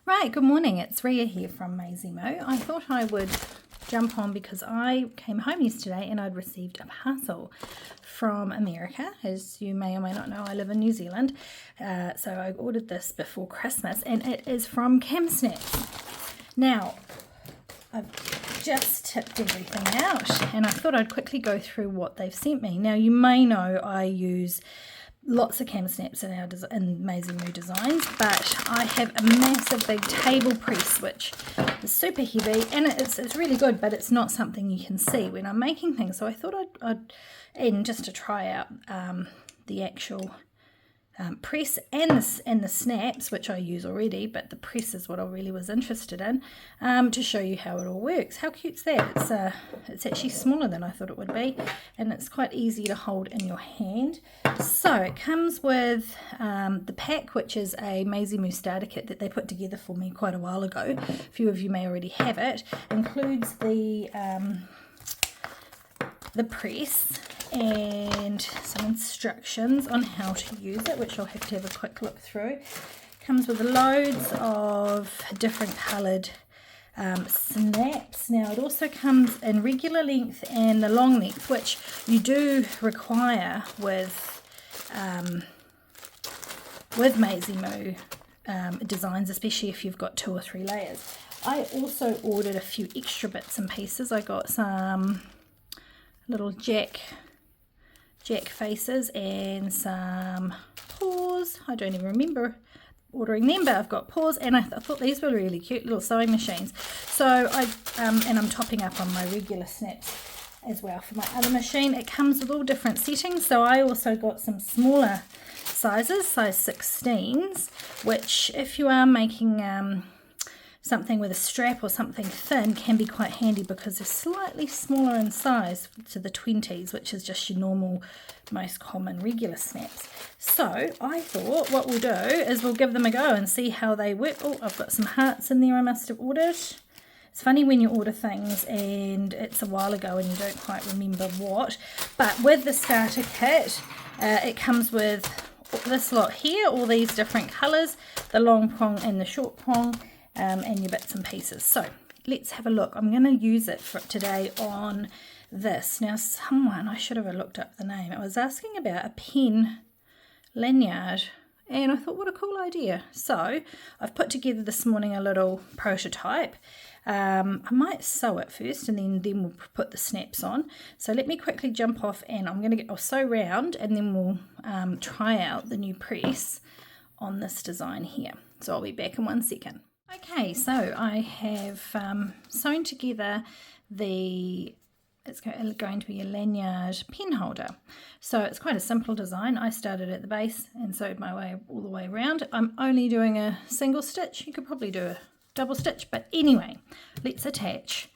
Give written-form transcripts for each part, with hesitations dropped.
Right, good morning. It's Ria here from Maisie Moo. I thought I would jump on because I came home yesterday and I'd received a parcel from America. As you may or may not know, I live in New Zealand. So I ordered this before Christmas and it is from KamSnap. Now, I've just tipped everything out and I thought I'd quickly go through what they've sent me. Now, you may know I use lots of KamSnaps in Maisie Moo designs, but I have a massive big table press which is super heavy and it's really good, but it's not something you can see when I'm making things. So I thought I'd and just to try out the actual press and the snaps, which I use already, but the press is what I really was interested in, to show you how it all works. How cute's that? It's actually smaller than I thought it would be, and it's quite easy to hold in your hand. So it comes with the pack, which is a Maisie Moo starter kit that they put together for me quite a while ago. A few of you may already have it. Includes the press and some instructions on how to use it, which I'll have to have a quick look through. Comes with loads of different coloured snaps. Now it also comes in regular length and the long length, which you do require with Maisie Moo designs, especially if you've got 2 or 3 layers. I also ordered a few extra bits and pieces. I got some little jack faces and some paws. I don't even remember ordering them, but I've got paws, and I thought these were really cute little sewing machines. So and I'm topping up on my regular snaps as well for my other machine. It comes with all different settings, so I also got some smaller sizes, size 16s, which if you are making something with a strap or something thin can be quite handy because they're slightly smaller in size to the 20s, which is just your normal, most common regular snaps. So I thought what we'll do is we'll give them a go and see how they work. Oh, I've got some hearts in there I must have ordered. It's funny when you order things and it's a while ago and you don't quite remember what. But with the starter kit, it comes with this lot here, all these different colours, the long prong and the short prong. And your bits and pieces. So let's have a look. I'm going to use it for today on this. Now I should have looked up the name. It was asking about a pen lanyard and I thought what a cool idea. So I've put together this morning a little prototype. I might sew it first and then we'll put the snaps on. So let me quickly jump off and I'll sew round and then we'll try out the new press on this design here. So I'll be back in 1 second. Okay, so I have sewn together it's going to be a lanyard pen holder. So it's quite a simple design. I started at the base and sewed my way all the way around. I'm only doing a single stitch. You could probably do a double stitch, but anyway, let's attach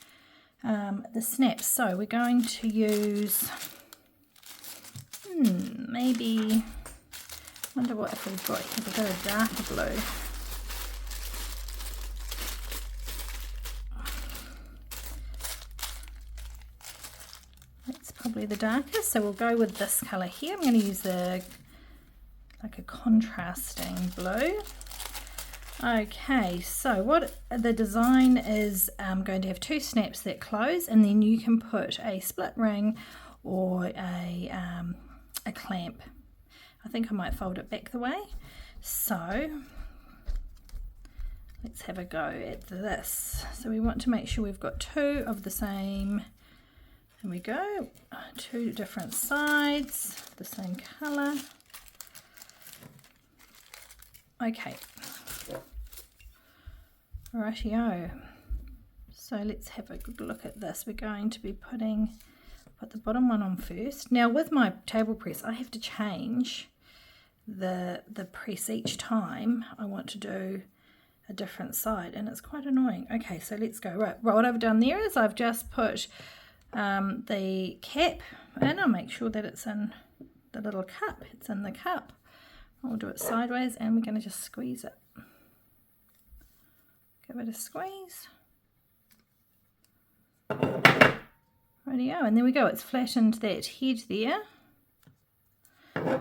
the snaps. So we're going to use, maybe, I wonder what if we've got here. We've got a darker blue. Probably the darkest, so we'll go with this colour here. I'm going to use like a contrasting blue. Okay, so what the design is going to have 2 snaps that close, and then you can put a split ring or a clamp. I think I might fold it back the way. So let's have a go at this. So we want to make sure we've got 2 of the same. There we go, 2 different sides, the same colour. Okay, rightio. So let's have a good look at this. We're going to be put the bottom one on first. Now with my table press, I have to change the press each time I want to do a different side, and it's quite annoying. Okay, so let's go. Right, what I've done there is I've just put the cap and I'll make sure that it's in the little cup. It's in the cup. I'll do it sideways and we're going to just squeeze it. Give it a squeeze. Rightio, and there we go. It's flattened that head there.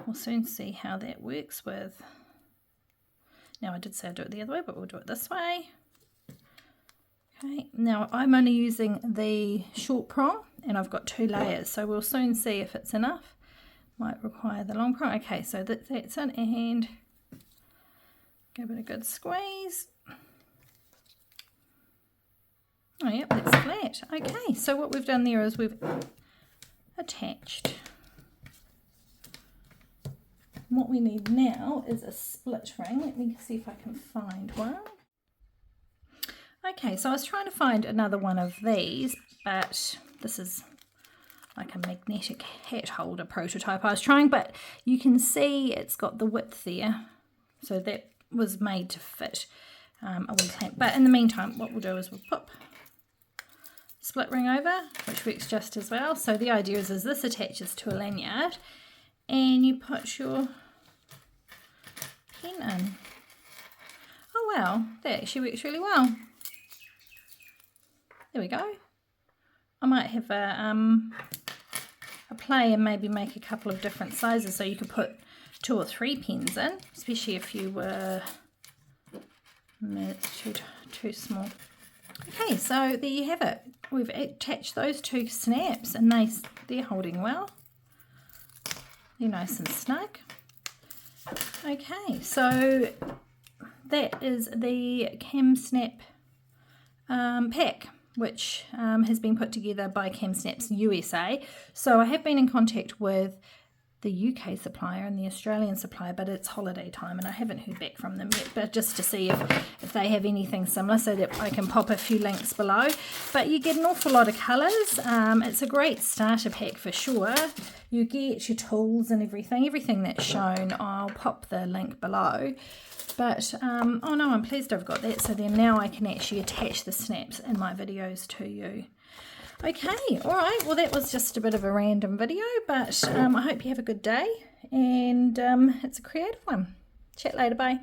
We'll soon see how that works with Now I did say I'd do it the other way, but we'll do it this way. Okay, now I'm only using the short prong and I've got 2 layers, so we'll soon see if it's enough. Might require the long prong. Okay, so that's it, and give it a good squeeze. Oh yep, that's flat. Okay, so what we've done there is we've attached. What we need now is a split ring. Let me see if I can find one. Okay, so I was trying to find another one of these, but this is like a magnetic hat holder prototype I was trying, but you can see it's got the width there, so that was made to fit a wee clamp. But in the meantime, what we'll do is we'll pop split ring over, which works just as well. So the idea is this attaches to a lanyard, and you put your pen in. Oh wow, that actually works really well. There we go. I might have a play and maybe make a couple of different sizes, so you could put 2 or 3 pens in, especially if you were too small. Okay, so there you have it. We've attached those 2 snaps and they're holding well. They're nice and snug. Okay, so that is the KamSnap pack, which has been put together by KamSnaps USA. So I have been in contact with the UK supplier and the Australian supplier, but it's holiday time and I haven't heard back from them yet, but just to see if they have anything similar so that I can pop a few links below. But you get an awful lot of colours. It's a great starter pack for sure. You get your tools and everything that's shown. I'll pop the link below. But, oh no, I'm pleased I've got that, so then now I can actually attach the snaps in my videos to you. Okay, alright, well that was just a bit of a random video, but I hope you have a good day, and it's a creative one. Chat later, bye.